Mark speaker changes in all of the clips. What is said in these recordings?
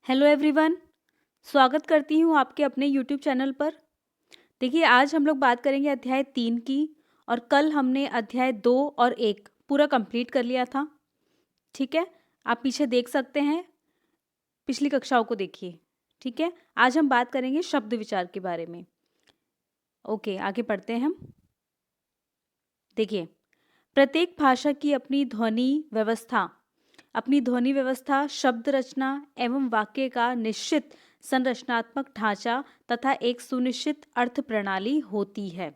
Speaker 1: Hello everyone. स्वागत करती हूँ आपके अपने यूट्यूब चैनल पर। देखिए, आज हम लोग बात करेंगे अध्याय 3 की। और कल हमने अध्याय 2 और 1 पूरा कंप्लीट कर लिया था। ठीक है, आप पीछे देख सकते हैं, पिछली कक्षाओं को देखिए। ठीक है, आज हम बात करेंगे शब्द विचार के बारे में। ओके, आगे पढ़ते हैं हम। देखिए, प्रत्येक भाषा की अपनी ध्वनि व्यवस्था, शब्द रचना एवं वाक्य का निश्चित संरचनात्मक ढांचा तथा एक सुनिश्चित अर्थ प्रणाली होती है।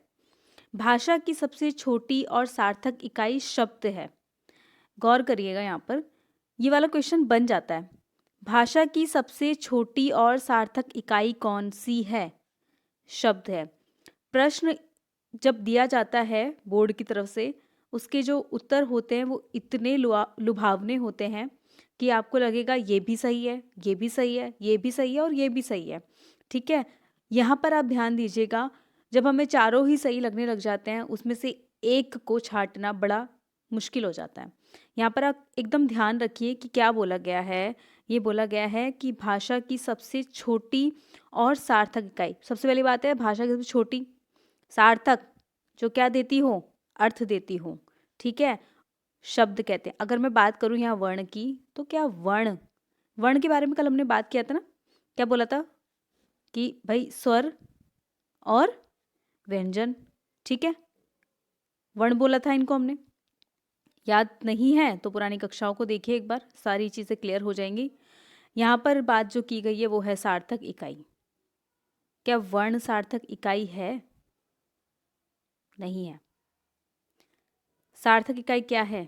Speaker 1: भाषा की सबसे छोटी और सार्थक इकाई शब्द है। गौर करिएगा, यहाँ पर ये वाला क्वेश्चन बन जाता है। भाषा की सबसे छोटी और सार्थक इकाई कौन सी है? शब्द है। प्रश्न जब दिया जाता है बोर्ड की तरफ से, उसके जो उत्तर होते हैं वो इतने लुभावने होते हैं कि आपको लगेगा ये भी सही है, ये भी सही है, ये भी सही है और ये भी सही है। ठीक है, यहाँ पर आप ध्यान दीजिएगा, जब हमें चारों ही सही लगने लग जाते हैं, उसमें से एक को छांटना बड़ा मुश्किल हो जाता है। यहाँ पर आप एकदम ध्यान रखिए कि क्या बोला गया है। ये बोला गया है कि भाषा की सबसे छोटी और सार्थक इकाई। सबसे पहली बात है, भाषा की सबसे छोटी, सार्थक जो क्या देती हो, अर्थ देती हो। ठीक है, शब्द कहते हैं। अगर मैं बात करूं यहाँ वर्ण की, तो क्या वर्ण वर्ण के बारे में कल हमने बात किया था ना। क्या बोला था कि भाई स्वर और व्यंजन। ठीक है, वर्ण बोला था इनको हमने। याद नहीं है तो पुरानी कक्षाओं को देखिए एक बार, सारी चीज़ें क्लियर हो जाएंगी। यहाँ पर बात जो की गई है वो है सार्थक इकाई। क्या वर्ण सार्थक इकाई है? नहीं है। सार्थक इकाई क्या है?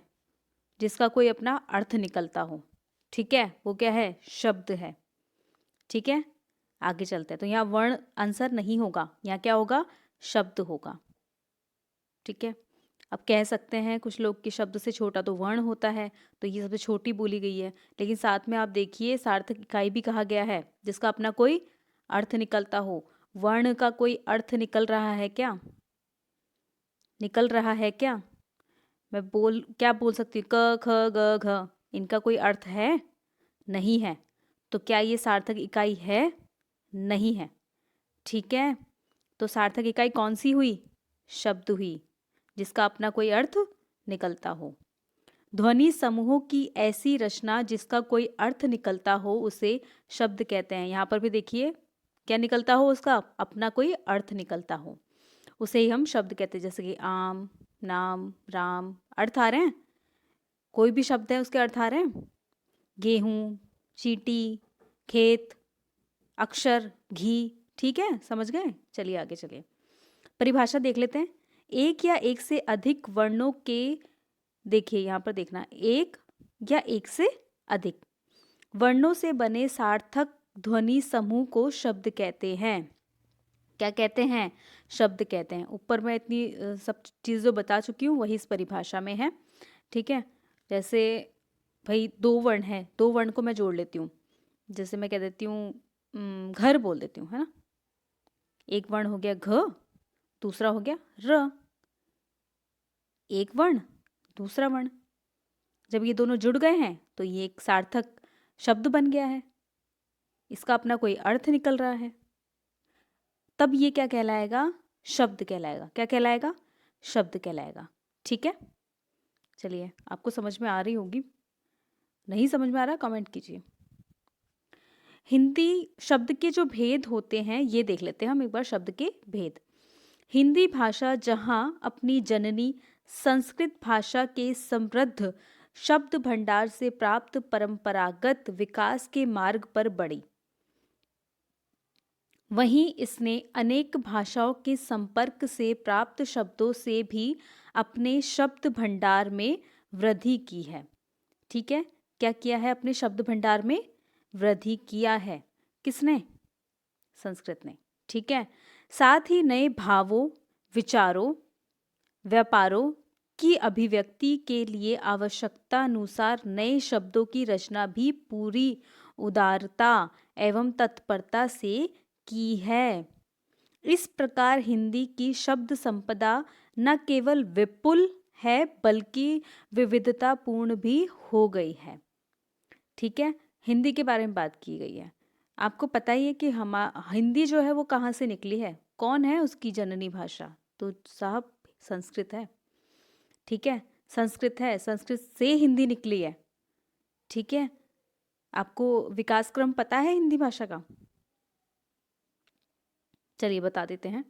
Speaker 1: जिसका कोई अपना अर्थ निकलता हो। ठीक है, वो क्या है? शब्द है। ठीक है, आगे चलते हैं। तो यहाँ वर्ण आंसर नहीं होगा, यहाँ क्या होगा? शब्द होगा। ठीक है, अब कह सकते हैं कुछ लोग कि शब्द से छोटा तो वर्ण होता है, तो ये सबसे छोटी बोली गई है। लेकिन साथ में आप देखिए, सार्थक इकाई भी कहा गया है जिसका अपना कोई अर्थ निकलता हो। वर्ण का कोई अर्थ निकल रहा है क्या? निकल रहा है क्या? मैं क्या बोल सकती हूँ? क ख ग घ, इनका कोई अर्थ है? नहीं है। तो क्या ये सार्थक इकाई है? नहीं है। ठीक है, तो सार्थक इकाई कौन सी हुई? शब्द हुई, जिसका अपना कोई अर्थ निकलता हो। ध्वनि समूहों की ऐसी रचना जिसका कोई अर्थ निकलता हो उसे शब्द कहते हैं। यहाँ पर भी देखिए, क्या निकलता हो? उसका अपना कोई अर्थ निकलता हो, उसे ही हम शब्द कहते हैं। जैसे कि आम, नाम, राम, अर्थ आ रहे हैं। कोई भी शब्द है उसके अर्थ आ रहे हैं। गेहूं, चींटी, खेत, अक्षर, घी। ठीक है, समझ गए? चलिए आगे चलिए, परिभाषा देख लेते हैं। एक या एक से अधिक वर्णों के, देखिए यहाँ पर देखना, एक या एक से अधिक वर्णों से बने सार्थक ध्वनि समूह को शब्द कहते हैं। क्या कहते हैं? शब्द कहते हैं। ऊपर मैं इतनी सब चीज़ें बता चुकी हूँ, वही इस परिभाषा में है। ठीक है, जैसे भाई दो वर्ण हैं, दो वर्ण को मैं जोड़ लेती हूँ। जैसे मैं कह देती हूँ घर बोल देती हूँ, है ना। एक वर्ण हो गया घ, दूसरा हो गया र। एक वर्ण, दूसरा वर्ण, जब ये दोनों जुड़ गए हैं तो ये एक सार्थक शब्द बन गया है। इसका अपना कोई अर्थ निकल रहा है, तब ये क्या कहलाएगा? शब्द कहलाएगा। क्या कहलाएगा? शब्द कहलाएगा। ठीक है, चलिए, आपको समझ में आ रही होगी। नहीं समझ में आ रहा, कमेंट कीजिए। हिंदी शब्द के जो भेद होते हैं ये देख लेते हैं हम एक बार, शब्द के भेद। हिंदी भाषा जहाँ अपनी जननी संस्कृत भाषा के समृद्ध शब्द भंडार से प्राप्त परंपरागत विकास के मार्ग पर बढ़ी, वहीं इसने अनेक भाषाओं के संपर्क से प्राप्त शब्दों से भी अपने शब्द भंडार में वृद्धि की है। ठीक है, क्या किया है? अपने शब्द भंडार में वृद्धि किया है। किसने? संस्कृत ने। ठीक है, साथ ही नए भावों, विचारों, व्यापारों की अभिव्यक्ति के लिए आवश्यकता अनुसार नए शब्दों की रचना भी पूरी उदारता एवं तत्परता से की है। इस प्रकार हिंदी की शब्द संपदा न केवल विपुल है बल्कि विविधतापूर्ण भी हो गई है। ठीक है, हिंदी के बारे में बात की गई है। आपको पता ही है कि हम हिंदी जो है वो कहाँ से निकली है, कौन है उसकी जननी भाषा? तो साहब संस्कृत है। ठीक है, संस्कृत है, संस्कृत से हिंदी निकली है। ठीक है, आपको विकास क्रम पता है हिंदी भाषा का? चलिए बता देते हैं।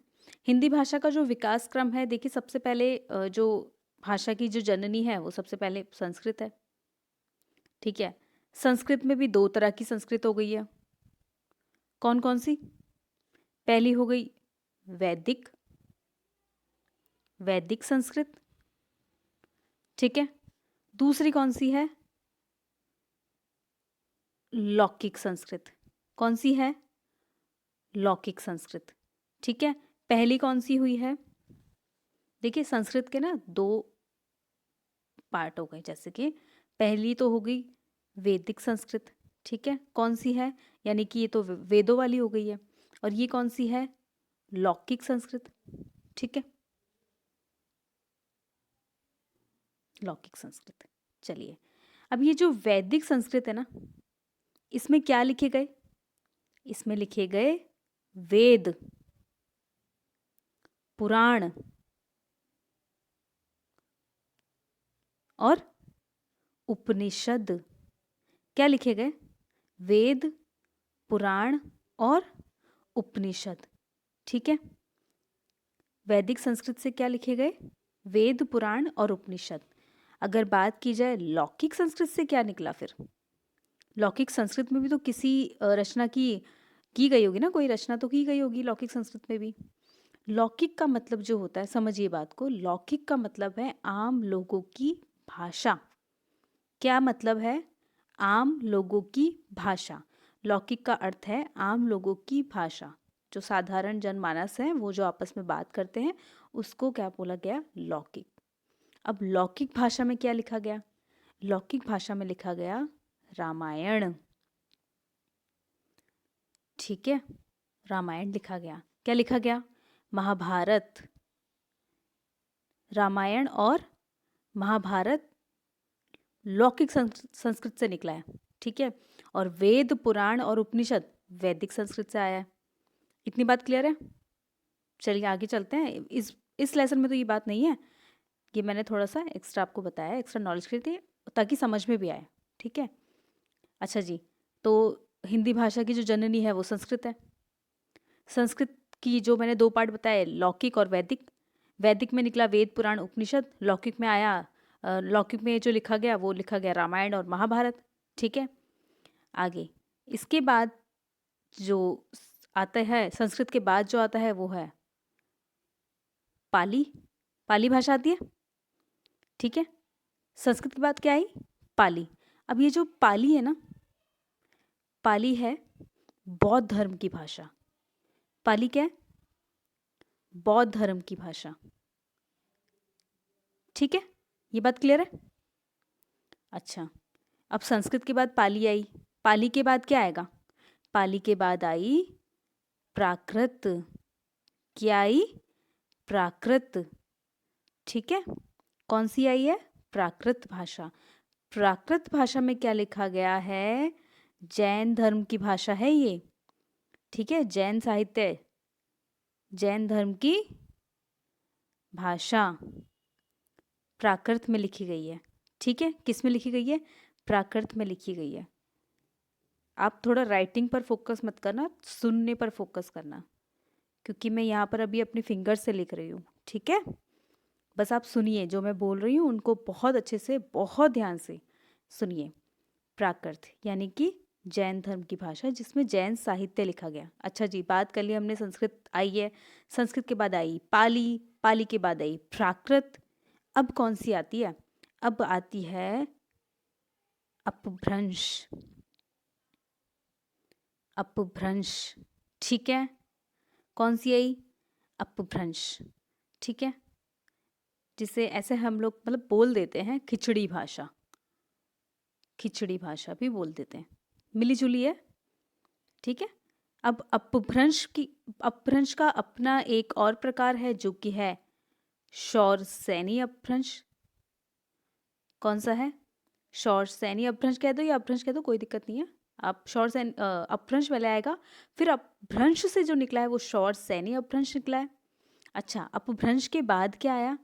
Speaker 1: हिंदी भाषा का जो विकास क्रम है, देखिए सबसे पहले जो भाषा की जो जननी है वो सबसे पहले संस्कृत है। ठीक है, संस्कृत में भी दो तरह की संस्कृत हो गई है। कौन कौन सी? पहली हो गई वैदिक, वैदिक संस्कृत। ठीक है, दूसरी कौन सी है? लौकिक संस्कृत। कौन सी है? लौकिक संस्कृत। ठीक है, पहली कौन सी हुई है? देखिए संस्कृत के ना दो पार्ट हो गए, जैसे कि पहली तो हो गई वैदिक संस्कृत। ठीक है, कौन सी है? यानी कि ये तो वेदों वाली हो गई है। और ये कौन सी है? लौकिक संस्कृत। ठीक है, लौकिक संस्कृत। चलिए, अब ये जो वैदिक संस्कृत है ना, इसमें क्या लिखे गए? इसमें लिखे गए वेद, पुराण और उपनिषद। क्या लिखे गए? वेद, पुराण और उपनिषद। ठीक है, वैदिक संस्कृत से क्या लिखे गए? वेद, पुराण और उपनिषद। अगर बात की जाए लौकिक संस्कृत से क्या निकला फिर? लौकिक संस्कृत में भी तो किसी रचना की गई होगी ना, कोई रचना तो की गई होगी लौकिक संस्कृत में भी। लौकिक का मतलब जो होता है, समझिए बात को, लौकिक का मतलब है आम लोगों की भाषा। क्या मतलब है? आम लोगों की भाषा। लौकिक का अर्थ है आम लोगों की भाषा, जो साधारण जनमानस है वो जो आपस में बात करते हैं उसको क्या बोला गया? लौकिक। अब लौकिक भाषा में क्या लिखा गया? लौकिक भाषा में लिखा गया रामायण। ठीक है, रामायण लिखा गया। क्या लिखा गया? महाभारत। रामायण और महाभारत लौकिक संस्कृत से निकला है। ठीक है, और वेद, पुराण और उपनिषद वैदिक संस्कृत से आया है। इतनी बात क्लियर है? चलिए आगे चलते हैं। इस लेसन में तो ये बात नहीं है, ये मैंने थोड़ा सा एक्स्ट्रा आपको बताया, एक्स्ट्रा नॉलेज के लिए, ताकि समझ में भी आए। ठीक है, अच्छा जी, तो हिंदी भाषा की जो जननी है वो संस्कृत है। संस्कृत की जो मैंने दो पार्ट बताए, लौकिक और वैदिक। वैदिक में निकला वेद, पुराण, उपनिषद। लौकिक में आया लौकिक में जो लिखा गया वो लिखा गया रामायण और महाभारत। ठीक है, आगे इसके बाद जो आता है, संस्कृत के बाद जो आता है वो है पाली। पाली भाषा आती है। ठीक है, संस्कृत के बाद क्या आई? पाली। अब ये जो पाली है ना, पाली है बौद्ध धर्म की भाषा। पाली क्या है? बौद्ध धर्म की भाषा। ठीक है, ये बात क्लियर है? अच्छा, अब संस्कृत के बाद पाली आई। पाली के बाद क्या आएगा? पाली के बाद आई प्राकृत। क्या आई? प्राकृत। ठीक है, कौन सी आई है? प्राकृत भाषा। प्राकृत भाषा में क्या लिखा गया है? जैन धर्म की भाषा है ये। ठीक है, जैन साहित्य, जैन धर्म की भाषा प्राकृत में लिखी गई है। ठीक है, किस में लिखी गई है? प्राकृत में लिखी गई है। आप थोड़ा राइटिंग पर फोकस मत करना, सुनने पर फोकस करना, क्योंकि मैं यहाँ पर अभी अपने फिंगर से लिख रही हूँ। ठीक है, बस आप सुनिए, जो मैं बोल रही हूँ उनको बहुत अच्छे से, बहुत ध्यान से सुनिए। प्राकृत यानी कि जैन धर्म की भाषा, जिसमें जैन साहित्य लिखा गया। अच्छा जी, बात कर ली हमने, संस्कृत आई है। संस्कृत के बाद आई पाली, पाली के बाद आई प्राकृत। अब कौन सी आती है? अब आती है अपभ्रंश। अपभ्रंश। ठीक है, कौन सी आई? अपभ्रंश। ठीक है, जिसे ऐसे हम लोग मतलब बोल देते हैं खिचड़ी भाषा। खिचड़ी भाषा भी बोल देते हैं, मिली जुली है। ठीक है, अब अपभ्रंश का अपना एक और प्रकार है जो कि है शौरसैनी अपभ्रंश। कौन सा है? शौरसैनी अपभ्रंश कह दो या अपभ्रंश कह दो, कोई दिक्कत नहीं है। आप शौर से अपभ्रंश पहले आएगा, फिर अपभ्रंश से जो निकला है वो शौर सैनी अपभ्रंश निकला है। अच्छा, अपभ्रंश के बाद क्या आया?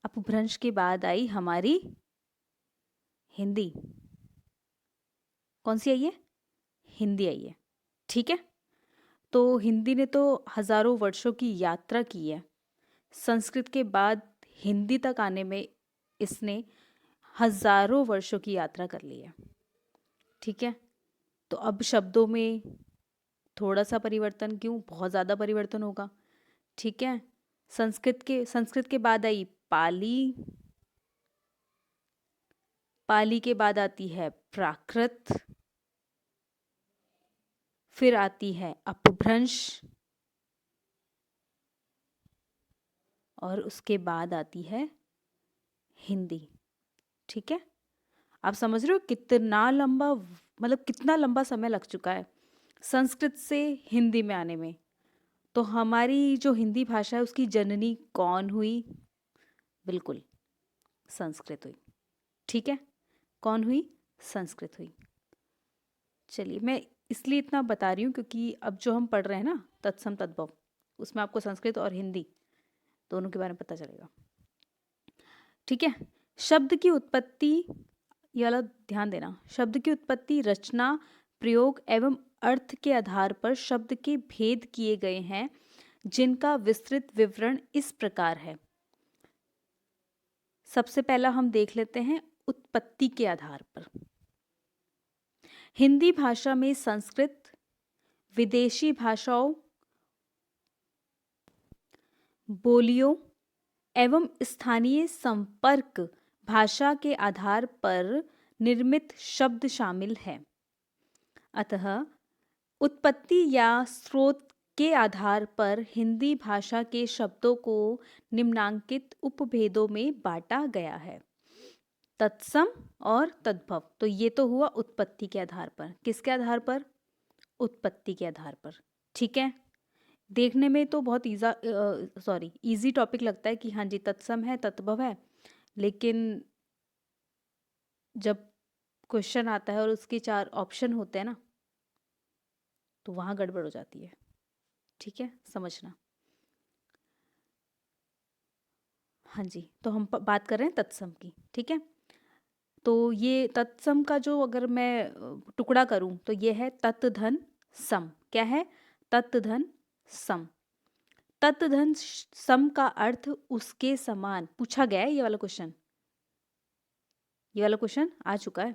Speaker 1: अपभ्रंश के बाद आई हमारी हिंदी। कौन सी आई है? हिंदी आई है। ठीक है, तो हिंदी ने तो हजारों वर्षों की यात्रा की है। संस्कृत के बाद हिंदी तक आने में इसने हजारों वर्षों की यात्रा कर ली है। ठीक है, तो अब शब्दों में थोड़ा सा परिवर्तन क्यों, बहुत ज़्यादा परिवर्तन होगा। ठीक है, संस्कृत के बाद आई पाली, पाली के बाद आती है प्राकृत, फिर आती है अपभ्रंश, और उसके बाद आती है हिंदी। ठीक है, आप समझ रहे हो कितना लंबा, मतलब कितना लंबा समय लग चुका है संस्कृत से हिंदी में आने में। तो हमारी जो हिंदी भाषा है उसकी जननी कौन हुई? बिल्कुल संस्कृत हुई। ठीक है, कौन हुई? संस्कृत हुई। चलिए, मैं इसलिए इतना बता रही हूँ क्योंकि अब जो हम पढ़ रहे हैं ना तत्सम तद्भव, उसमें आपको संस्कृत और हिंदी दोनों के बारे में पता चलेगा। ठीक है, शब्द की उत्पत्ति, ये वाला ध्यान देना, शब्द की उत्पत्ति, रचना, प्रयोग एवं अर्थ के आधार पर शब्द के भेद किए गए हैं, जिनका विस्तृत विवरण इस प्रकार है। सबसे पहला हम देख लेते हैं उत्पत्ति के आधार पर। हिंदी भाषा में संस्कृत, विदेशी भाषाओं, बोलियों एवं स्थानीय संपर्क भाषा के आधार पर निर्मित शब्द शामिल है। अतः उत्पत्ति या स्रोत के आधार पर हिंदी भाषा के शब्दों को निम्नांकित उपभेदों में बांटा गया है। तत्सम और तद्भव, तो ये तो हुआ उत्पत्ति के आधार पर। किसके आधार पर? उत्पत्ति के आधार पर। ठीक है, देखने में तो बहुत इजी टॉपिक लगता है कि हाँ जी तत्सम है तद्भव है, लेकिन जब क्वेश्चन आता है और उसके 4 ऑप्शन होते हैं ना, तो वहाँ गड़बड़ हो जाती है। ठीक है, समझना। हाँ जी, तो हम बात कर रहे हैं तत्सम की। ठीक है, तो ये तत्सम का जो अगर मैं टुकड़ा करूं तो ये है तत् धन सम। क्या है? तत् धन सम। तत् धन सम का अर्थ उसके समान पूछा गया है। ये वाला क्वेश्चन आ चुका है।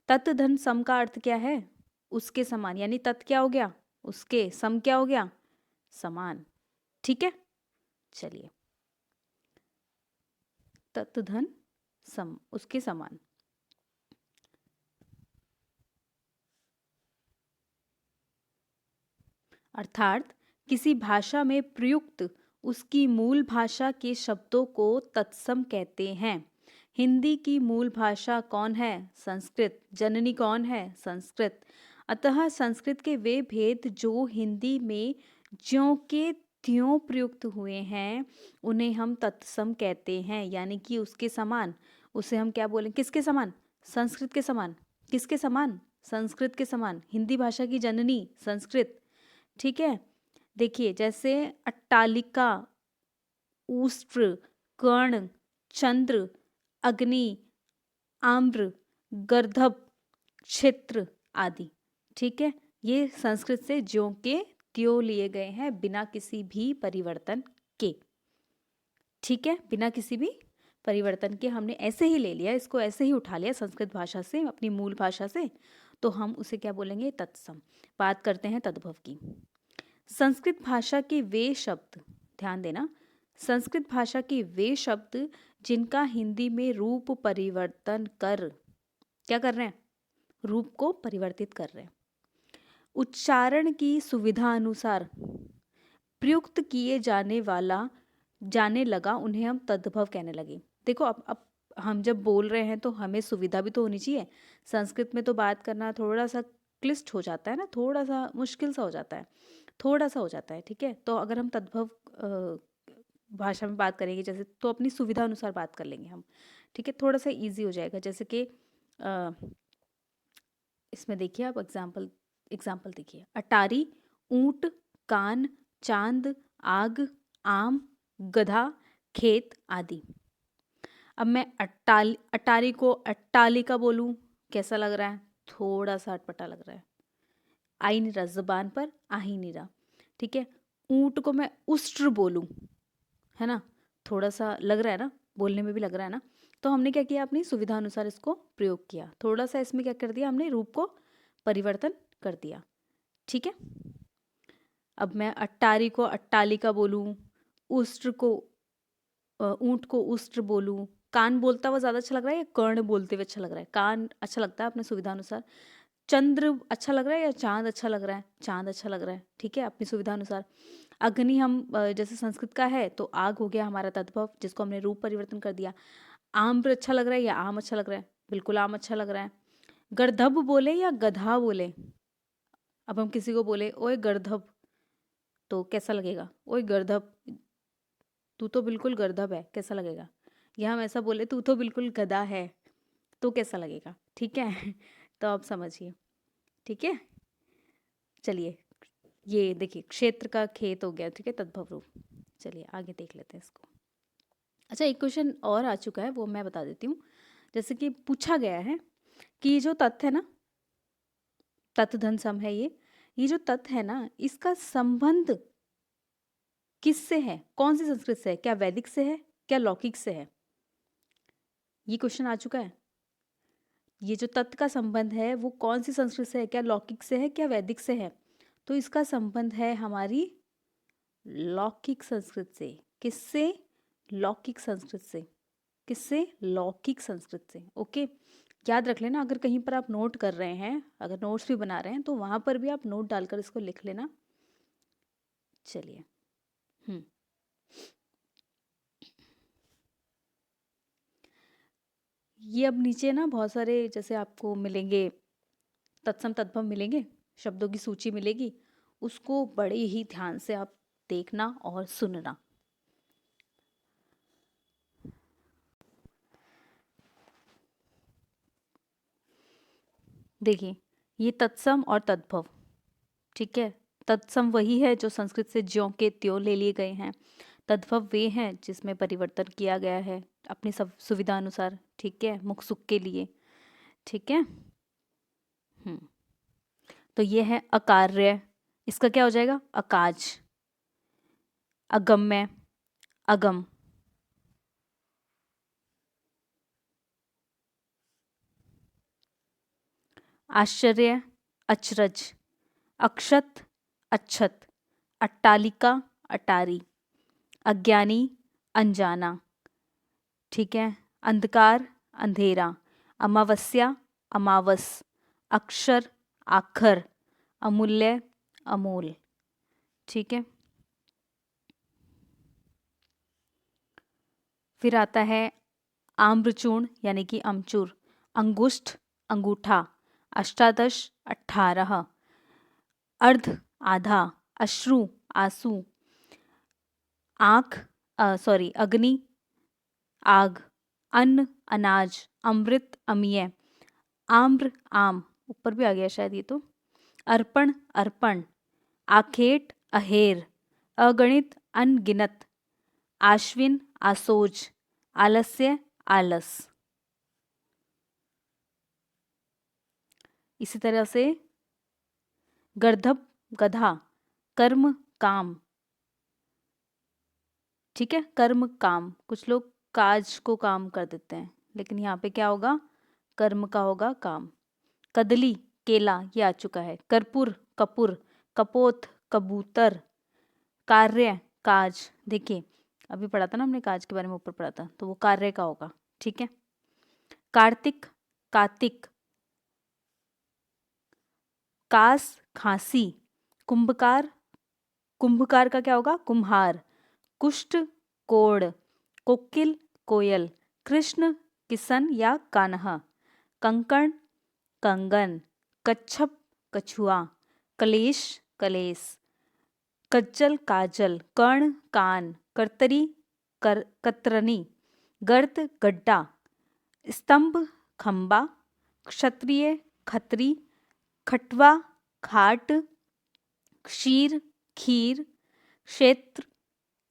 Speaker 1: तत् धन सम का अर्थ क्या है? उसके समान, यानी तत् क्या हो गया? उसके, सम क्या हो गया? समान। ठीक है, चलिए, तत् धन सम, उसके समान। अर्थात किसी भाषा में प्रयुक्त उसकी मूल भाषा के शब्दों को तत्सम कहते हैं। हिंदी की मूल भाषा कौन है? संस्कृत। जननी कौन है? संस्कृत। अतः संस्कृत के वे भेद जो हिंदी में ज्यों के त्यों प्रयुक्त हुए हैं उन्हें हम तत्सम कहते हैं, यानी कि उसके समान। उसे हम क्या बोलें? किसके समान? संस्कृत के समान। किसके समान? संस्कृत के समान। हिंदी भाषा की जननी संस्कृत। ठीक है, देखिए जैसे अट्टालिका, ऊष्ट्र, कर्ण, चंद्र, अग्नि, आम्र, गर्दभ, क्षेत्र आदि। ठीक है, ये संस्कृत से ज्यों के त्यों लिए गए हैं, बिना किसी भी परिवर्तन के। ठीक है, बिना किसी भी परिवर्तन के हमने ऐसे ही ले लिया, इसको ऐसे ही उठा लिया संस्कृत भाषा से, अपनी मूल भाषा से, तो हम उसे क्या बोलेंगे? तत्सम। बात करते हैं तद्भव की। संस्कृत भाषा के वे शब्द, ध्यान देना, संस्कृत भाषा के वे शब्द जिनका हिंदी में रूप परिवर्तन कर, क्या कर रहे हैं? रूप को परिवर्तित कर रहे हैं। उच्चारण की सुविधा अनुसार प्रयुक्त किए जाने लगा, उन्हें हम तद्भव कहने लगे। देखो अब हम जब बोल रहे हैं तो हमें सुविधा भी तो होनी चाहिए। संस्कृत में तो बात करना थोड़ा सा क्लिष्ट हो जाता है ना, थोड़ा सा मुश्किल सा हो जाता है, थोड़ा सा हो जाता है। ठीक है, तो अगर हम तद्भव भाषा में बात करेंगे जैसे, तो अपनी सुविधा अनुसार बात कर लेंगे हम। ठीक है, थोड़ा सा इजी हो जाएगा। जैसे कि इसमें देखिए आप एग्जाम्पल देखिए, अटारी, ऊंट, कान, चांद, आग, आम, गधा, खेत आदि। अब मैं अटारी को अट्टालिका बोलूं, कैसा लग रहा है? थोड़ा सा अटपटा लग रहा है, आ ही नहीं रहा जुबान पर, आ ही नहीं रहा। ठीक है, ऊंट को मैं उष्ट्र बोलूं, है ना, थोड़ा सा लग रहा है ना, बोलने में भी लग रहा है ना। तो हमने क्या किया, अपनी सुविधा अनुसार इसको प्रयोग किया, थोड़ा सा इसमें क्या कर दिया हमने, रूप को परिवर्तन कर दिया। ठीक है, अब मैं अट्टारी को अट्टालिका बोलूं, उष्ट्र को ऊंट को उष्ट्र बोलूं, कान बोलता हुआ ज़्यादा अच्छा लग रहा है या कर्ण बोलते हुए अच्छा लग रहा है? कान अच्छा लगता है अपने सुविधा अनुसार। चंद्र अच्छा लग रहा है या चांद अच्छा लग रहा है? चांद अच्छा लग रहा है। ठीक है, अपनी सुविधा अनुसार। अग्नि हम जैसे संस्कृत का है तो आग हो गया हमारा तद्भव, जिसको हमने रूप परिवर्तन कर दिया। आम्र अच्छा लग रहा है या आम अच्छा लग रहा है? बिल्कुल आम अच्छा लग रहा है। गर्दभ बोले या गधा बोले? अब हम किसी को बोले ओए गर्दभ, तो कैसा लगेगा? ओए गर्दभ, तू तो बिल्कुल गर्दभ है, कैसा लगेगा? या हम ऐसा बोले तू तो बिल्कुल गधा है, तो कैसा लगेगा? ठीक है तो आप समझिए। ठीक है, चलिए ये देखिए क्षेत्र का खेत हो गया, ठीक है, तद्भव रूप। चलिए आगे देख लेते हैं इसको। अच्छा, एक क्वेश्चन और आ चुका है, वो मैं बता देती हूँ। जैसे कि पूछा गया है कि ये जो तत्व है ना, तत्व धन सम है, ये जो तत्व है ना, इसका संबंध किससे है? कौन सी संस्कृत से है? क्या वैदिक से है, क्या लौकिक से है? ये क्वेश्चन आ चुका है। ये जो तत्व का संबंध है वो कौन सी संस्कृत से है? क्या लौकिक से है, क्या वैदिक से है? तो इसका संबंध है हमारी लौकिक संस्कृत से। किससे? लौकिक संस्कृत से। किससे? लौकिक संस्कृत से। ओके, याद रख लेना, अगर कहीं पर आप नोट कर रहे हैं, अगर नोट्स भी बना रहे हैं, तो वहां पर भी आप नोट डालकर इसको लिख लेना। चलिए, ये अब नीचे ना बहुत सारे जैसे आपको मिलेंगे, तत्सम तद्भव मिलेंगे, शब्दों की सूची मिलेगी, उसको बड़े ही ध्यान से आप देखना और सुनना। देखिए, ये तत्सम और तद्भव, ठीक है, तत्सम वही है जो संस्कृत से ज्यों के त्यों ले लिए गए हैं। तद्भव वे हैं जिसमें परिवर्तन किया गया है अपनी सब सुविधा अनुसार, ठीक है, मुख सुख के लिए। ठीक है, तो ये है अकार्य, इसका क्या हो जाएगा? अकाज। अगम्य, अगम। आश्चर्य, अचरज। अक्षत, अच्छत। अट्टालिका, अटारी। अज्ञानी, अनजाना। ठीक है, अंधकार, अंधेरा। अमावस्या, अमावस। अक्षर, आखर। अमूल्य, अमूल। ठीक है, फिर आता है आम्रचूर्ण यानी कि अमचूर। अंगुष्ठ, अंगूठा। अष्टादश, 18। अर्ध, आधा। अश्रु, आंसू। आँख, सॉरी, अग्नि, आग। अन्न, अनाज। अमृत, अमीय। आम्र, आम, ऊपर भी आ गया शायद ये तो। अर्पण, अर्पण। आखेट, अहेर। अगणित, अनगिनत। आश्विन, आसोज। आलस्य, आलस। इसी तरह से गर्दभ, गधा। कर्म, काम। ठीक है, कर्म काम, कुछ लोग काज को काम कर देते हैं, लेकिन यहाँ पे क्या होगा? कर्म का होगा काम। कदली, केला, ये आ चुका है। कर्पूर, कपूर। कपोत, कबूतर। कार्य, काज। देखिए अभी पढ़ा था ना हमने काज के बारे में, ऊपर पढ़ा था, तो वो कार्य का होगा। ठीक है, कार्तिक, कातिक। कास, खांसी। कुंभकार, कुंभकार का क्या होगा? कुम्हार। कुष्ठ, कोड़। कोकिल, कोयल। कृष्ण, किसन या कान्हा। कंकण, कंगन। कच्छप, कछुआ। कलेश, कलेस। कज्जल, काजल। कर्ण, कान। कर्तरी, कतरनी। गर्त, गड्ढा। स्तंभ, खंबा। क्षत्रिय, खत्री। खटवा खाट, क्षीर खीर, क्षेत्र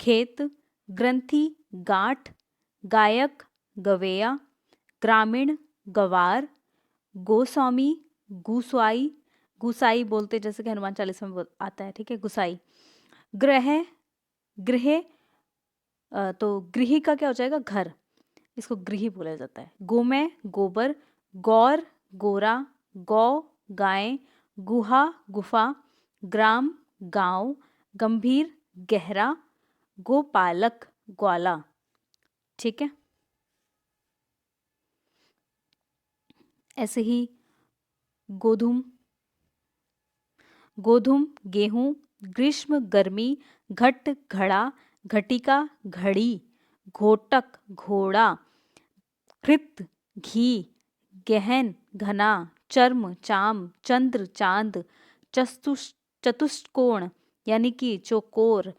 Speaker 1: खेत, ग्रंथि गांठ, गायक गवेया, ग्रामीण गवार, गोस्वामी गुसाई, गुसाई बोलते जैसे कि हनुमान चालीसा में आता है, ठीक है, गुसाई। ग्रह गृह, तो गृह का क्या हो जाएगा, घर, इसको गृह बोला जाता है। गोमय गोबर, गौर गोरा, गौ गाय, गुहा गुफा, ग्राम गांव, गंभीर गहरा, गोपालक ग्वाला, ठीक है। ऐसे ही गोधूम गोधूम गेहूं, ग्रीष्म गर्मी, घट घड़ा, घटिका घड़ी, घोटक घोड़ा, कृत घी, गहन घना, चर्म चाम, चंद्र चांद, चतुष्कोण यानी कि चौकोर,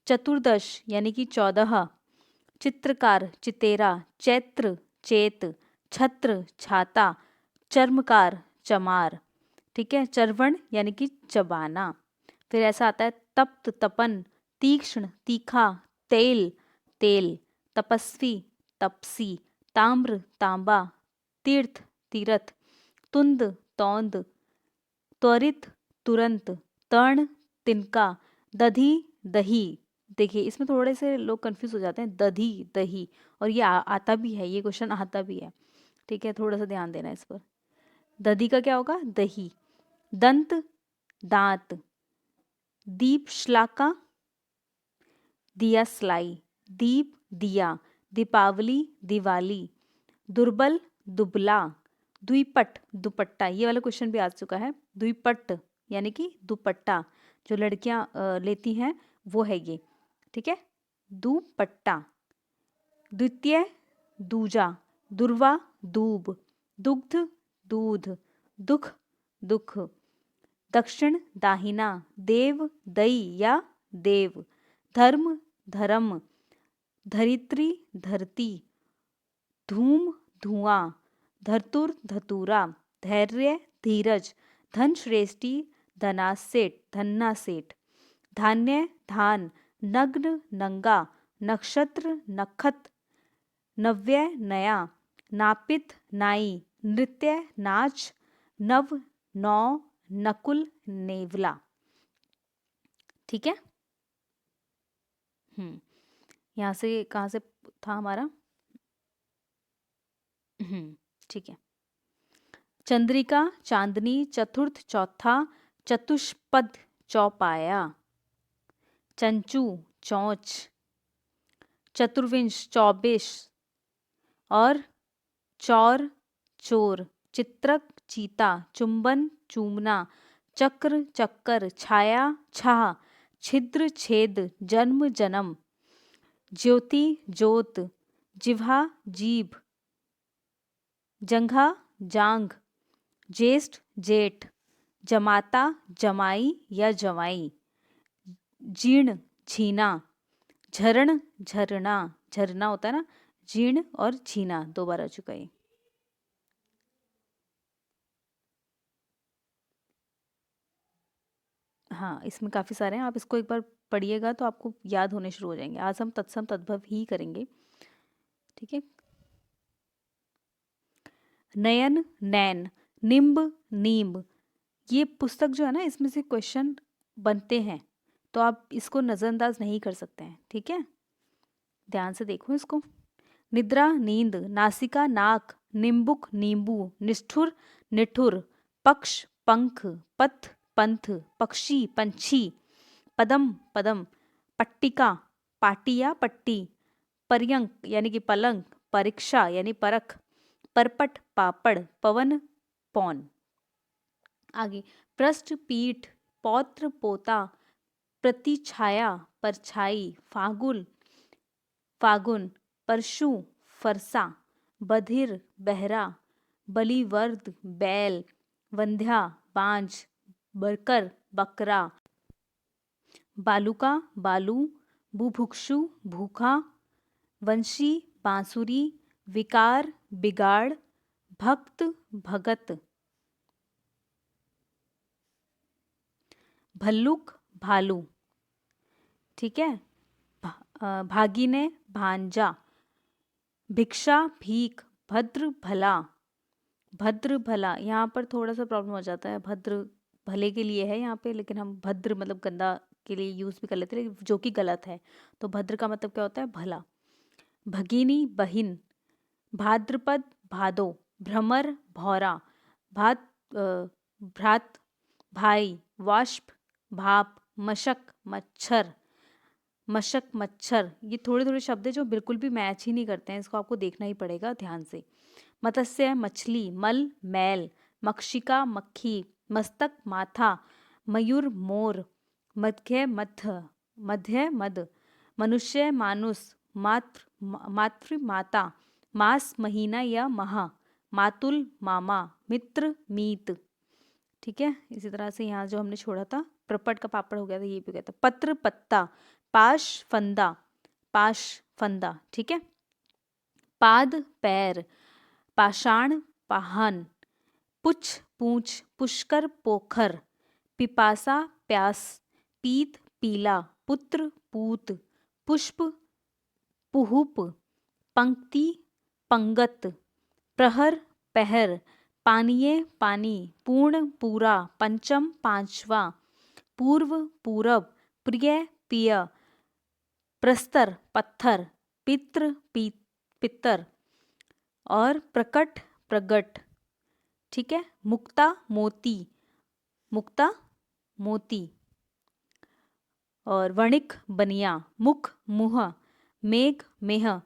Speaker 1: चतुर्दश यानी कि 14, चित्रकार चितेरा, चैत्र चेत, छत्र छाता, चर्मकार चमार, ठीक है। चर्वण यानी कि चबाना। फिर ऐसा आता है तप्त तपन, तीक्ष्ण तीखा, तेल तेल, तपस्वी तपसी, ताम्र तांबा, तीर्थ तीरथ, तुंद तौंद, त्वरित तुरंत, तर्ण तिनका, दधी दही। देखिए इसमें थोड़े से लोग कंफ्यूज हो जाते हैं, दधी दही, और ये आता भी है, ये क्वेश्चन आता भी है, ठीक है, थोड़ा सा ध्यान देना इस पर। दधी का क्या होगा, दही। दंत दांत, दीप श्लाका, दिया स्लाई, दीप दिया, दीपावली दिवाली, दुर्बल दुबला, द्विपट दुपट्टा, ये वाला क्वेश्चन भी आ चुका है। द्विपट यानी कि दुपट्टा, जो लड़कियां लेती हैं वो है ये, ठीक है, दुपट्टा। द्वितीय दूजा, दुर्वा दूब, दुग्ध दूध, दुख दुख, दक्षिण दाहिना, देव दई या देव, धर्म धर्म, धरित्री धरती, धूम धुआं, धरतुर धतूरा, धैर्य धीरज, धन श्रेष्ठी धनासेठ धन्ना सेठ, धान्य धान, नग्न नंगा, नक्षत्र नखत, नव्य नया, नापित नाई, नृत्य नाच, नव नौ, नकुल नेवला, ठीक है। यहाँ से कहाँ से था हमारा, ठीक है। चंद्रिका चांदनी, चतुर्थ चौथा, चतुष्पद चौपाया, चंचू चौंच, चतुर्विंश 24, और चौर चोर, चित्रक चीता, चुंबन चूमना, चक्र चक्कर, छाया छाह, छिद्र छेद, जन्म जन्म, ज्योति ज्योत, जिह्वा जीभ, जंघा जांघ, ज्येष्ठ जेठ, जमाता जमाई या जवाई, जीर्ण झीना, झरण झरना, झरना होता है ना, जीर्ण और झीना 2 बार आ चुका है। हाँ, इसमें काफ़ी सारे हैं, आप इसको एक बार पढ़िएगा तो आपको याद होने शुरू हो जाएंगे। आज हम तत्सम तद्भव ही करेंगे, ठीक है। नयन नैन, निम्ब नींब, ये पुस्तक जो है ना, इसमें से क्वेश्चन बनते हैं, तो आप इसको नज़रअंदाज नहीं कर सकते हैं, ठीक है, ध्यान से देखो इसको। निद्रा नींद, नासिका नाक, निम्बुक नींबू, निष्ठुर निठुर, पक्ष पंख, पथ पंथ, पक्षी पंछी, पदम पदम, पट्टिका पाटिया पट्टी, पर्यंक यानी कि पलंग, परीक्षा यानी परख, परपट पापड़, पवन पौन। आगे पृष्ठ पीठ, पौत्र पोता, प्रतिछाया परछाई, फागुन फागुन, परशु फरसा, बधिर बहरा, बलिवर्द बैल, वंध्या बांझ, बरकर बकरा, बालुका बालू, बुभुक्षु भूखा, वंशी बांसुरी, विकार बिगाड़, भक्त भगत, भल्लुक भालू, ठीक है। भागिने भांजा, भिक्षा भीख, भद्र भला, भद्र भला यहाँ पर थोड़ा सा प्रॉब्लम हो जाता है, भद्र भले के लिए है यहाँ पे, लेकिन हम भद्र मतलब गंदा के लिए यूज़ भी कर लेते हैं, जो कि गलत है। तो भद्र का मतलब क्या होता है, भला। भगिनी बहिन, भाद्रपद भादो, भ्रमर भौरा, भ्रात भाई, वाष्प भाप, मशक मच्छर, मशक मच्छर। ये थोड़े थोड़े शब्द हैं जो बिल्कुल भी मैच ही नहीं करते हैं, इसको आपको देखना ही पड़ेगा ध्यान से। मत्स्य मछली, मल मैल, मक्षिका मक्खी, मस्तक माथा, मयूर मोर, मध्य मद, मनुष्य मानुस, मातृ माता, मास महीना या माह, मातुल मामा, मित्र मीत, ठीक है। इसी तरह से यहाँ जो हमने छोड़ा था प्रपट का पापड़ हो गया था, ये भी हो गया था। पत्र पत्ता, पाश फंदा, पाश फंदा, ठीक है। पाद पैर, पाषाण पाहन, पुछ पूछ, पुष्कर पोखर, पिपासा प्यास, पीत पीला, पुत्र पूत, पुष्प पुहुप, पंक्ति पंगत, प्रहर पहर, पानीय पानी, पूर्ण पूरा, पंचम पांचवा, पूर्व पूरब, प्रिय पिय, प्रस्तर पत्थर, पित्र पितर और प्रकट प्रगट, ठीक है। मुक्ता मोती, मुक्ता मोती और वणिक बनिया, मुख मुह, मेघ मेह,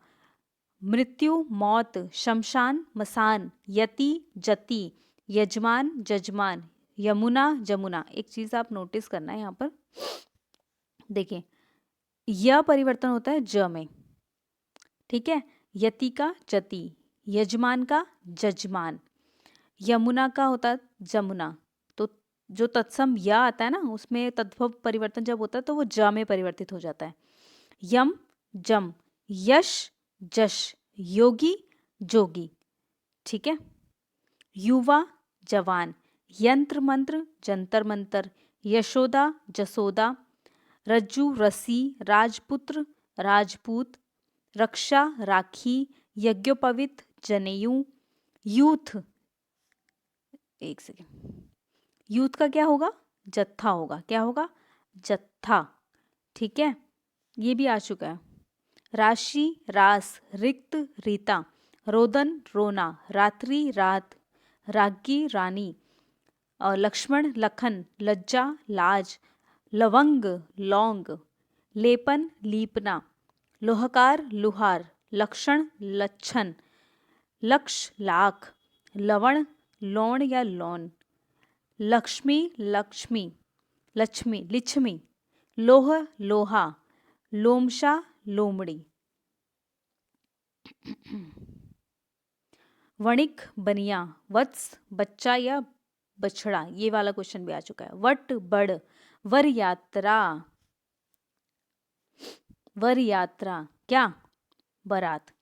Speaker 1: मृत्यु मौत, शमशान मसान, यति जति, यजमान जजमान, यमुना जमुना। एक चीज आप नोटिस करना है यहाँ पर, देखिए यह परिवर्तन होता है ज में, ठीक है। यति का जति, यजमान का जजमान, यमुना का होता है जमुना। तो जो तत्सम या आता है ना, उसमें तद्भव परिवर्तन जब होता है तो वो ज में परिवर्तित हो जाता है। यम जम, यश जश, योगी जोगी, ठीक है। युवा जवान, यंत्र मंत्र जंतर मंतर, यशोदा जसोदा, रज्जु रसी, राजपुत्र राजपूत, रक्षा राखी, यज्ञोपवित जनेऊ, यूथ, एक सेकेंड, यूथ का क्या होगा, जत्था होगा, क्या होगा, जत्था, ठीक है। ये भी आ चुका है। राशि रास, रिक्त रीता, रोदन रोना, रात्रि रात, रागी रानी, और लक्ष्मण लखन, लज्जा लाज, लवंग लौंग, लेपन लीपना, लोहकार लुहार, लक्षण लक्षण, लक्ष लाख, लवण लौण या लौन, लक्ष्मी लक्ष्मी, लक्ष्मी लिच्छमी, लोह लोहा, लोमशा लोमड़ी, वणिक बनिया, वत्स बच्चा या बछड़ा। ये वाला क्वेश्चन भी आ चुका है। वट बड़, वर यात्रा, वर यात्रा क्या, बारात,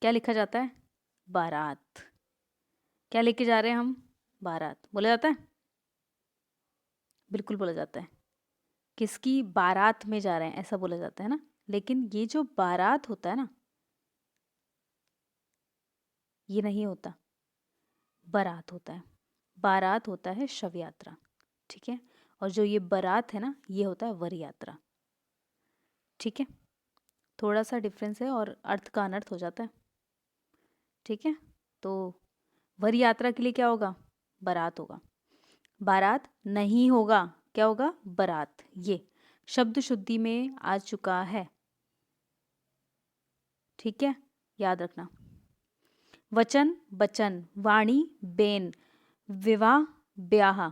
Speaker 1: क्या लिखा जाता है, बारात, क्या लेके जा रहे हैं हम, बारात बोला जाता है, बिल्कुल बोला जाता है। किसकी बारात में जा रहे हैं ऐसा बोला जाता है ना, लेकिन ये जो बारात होता है ना, ये नहीं होता, बारात होता है। बारात होता है शव यात्रा, ठीक है। और जो ये बारात है ना, ये होता है वर यात्रा, ठीक है। थोड़ा सा डिफरेंस है और अर्थ का अनर्थ हो जाता है, ठीक है। तो वर यात्रा के लिए क्या होगा, बारात होगा, बारात नहीं होगा, क्या होगा, बारात। ये शब्द शुद्धि में आ चुका है, ठीक है, याद रखना। वचन बचन, वाणी बेन, विवाह ब्याह,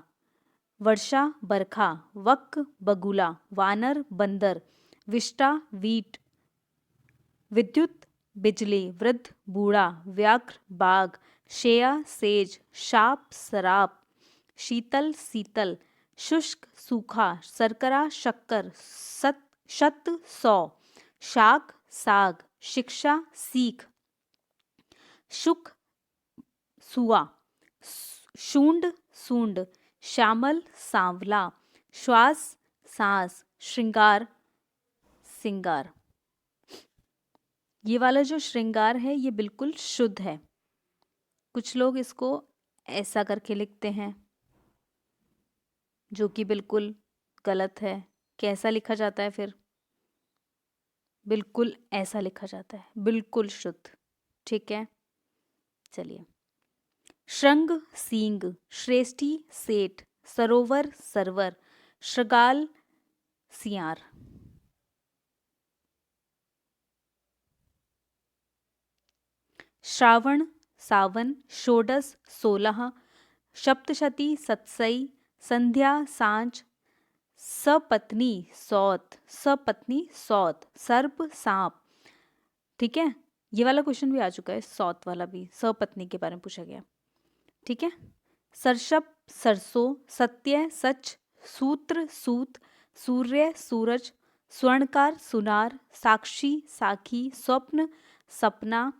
Speaker 1: वर्षा बरखा, वक बगुला, वानर बंदर, विष्टा वीट, विद्युत बिजली, वृद्ध बूढ़ा, व्याघ्र बाघ, शेया सेज, शाप शराब, शीतल सीतल, शुष्क सूखा, शर्करा शक्कर, शत सौ, शाक साग, शिक्षा सीख, शुक सुआ, शूंड सूंड, श्यामल सांवला, श्वास सांस, श्रृंगार सिंगार। ये वाला जो श्रृंगार है ये बिल्कुल शुद्ध है। कुछ लोग इसको ऐसा करके लिखते हैं जो कि बिल्कुल गलत है। कैसा लिखा जाता है फिर? बिल्कुल ऐसा लिखा जाता है, बिल्कुल शुद्ध। ठीक है, चलिए। श्रृंग सींग, श्रेष्ठी सेठ, सरोवर सरवर, श्रृगाल सियार। श्रावण सावन, षोडश 16, सप्तशती सतसई, संध्या सांझ, सपत्नी सौत, सपत्नी सौत, सर्प सांप। ठीक है, ये वाला क्वेश्चन भी आ चुका है, सौत वाला भी, सपत्नी के बारे में पूछा गया। ठीक है, सरसप सरसों, सत्य सच, सूत्र सूत, सूर्य सूरज, स्वर्णकार सुनार, साक्षी साखी, स्वप्न सपना,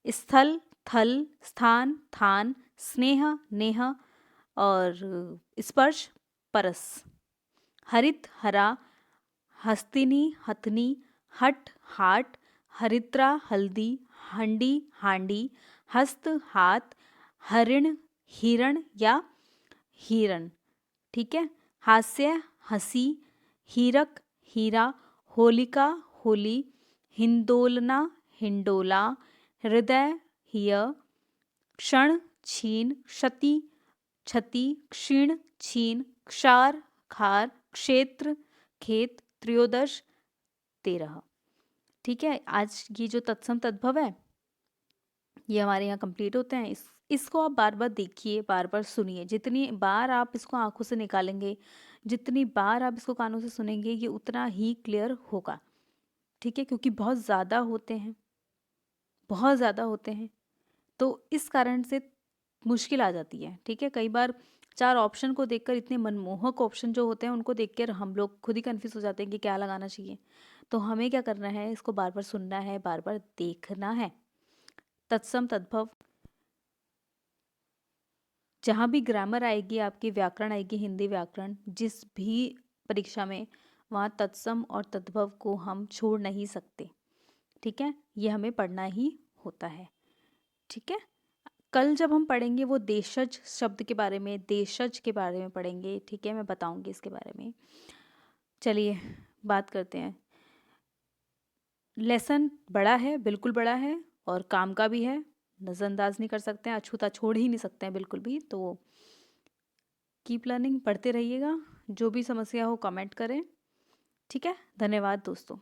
Speaker 1: स्थल थल, स्थान थान, स्नेह नेह और स्पर्श परस। हरित हरा, हस्तिनी हथनी, हट हाट, हरिद्रा हल्दी, हंडी हांडी, हस्त हाथ, हरिण हिरण या हिरण। ठीक है, हास्य हंसी, हीरक हीरा, होलिका होली, हिंदोलना हिंडोला, हृदय हिय, क्षण छीन, क्षति क्षति, क्षीण छीन, क्षार खार, क्षेत्र खेत, त्रयोदश 13। ठीक है, आज ये जो तत्सम तद्भव है ये हमारे यहाँ कंप्लीट होते हैं। इसको आप बार बार देखिए, बार बार सुनिए। जितनी बार आप इसको आंखों से निकालेंगे, जितनी बार आप इसको कानों से सुनेंगे, ये उतना ही क्लियर होगा। ठीक है, क्योंकि बहुत ज़्यादा होते हैं, बहुत ज़्यादा होते हैं, तो इस कारण से मुश्किल आ जाती है। ठीक है, कई बार 4 ऑप्शन को देखकर, इतने मनमोहक ऑप्शन जो होते हैं उनको देखकर हम लोग खुद ही कन्फ्यूज हो जाते हैं कि क्या लगाना चाहिए। तो हमें क्या करना है, इसको बार बार सुनना है, बार बार देखना है। तत्सम तद्भव, जहाँ भी ग्रामर आएगी आपकी, व्याकरण आएगी, हिंदी व्याकरण, जिस भी परीक्षा में, वहाँ तत्सम और तद्भव को हम छोड़ नहीं सकते। ठीक है, ये हमें पढ़ना ही होता है। ठीक है, कल जब हम पढ़ेंगे वो देशज शब्द के बारे में, देशज के बारे में पढ़ेंगे। ठीक है, मैं बताऊंगी इसके बारे में। चलिए बात करते हैं। लेसन बड़ा है, बिल्कुल बड़ा है, और काम का भी है, नज़रअंदाज नहीं कर सकते हैं, अछूता छोड़ ही नहीं सकते हैं बिल्कुल भी। तो कीप लर्निंग, पढ़ते रहिएगा। जो भी समस्या हो कमेंट करें। ठीक है, धन्यवाद दोस्तों।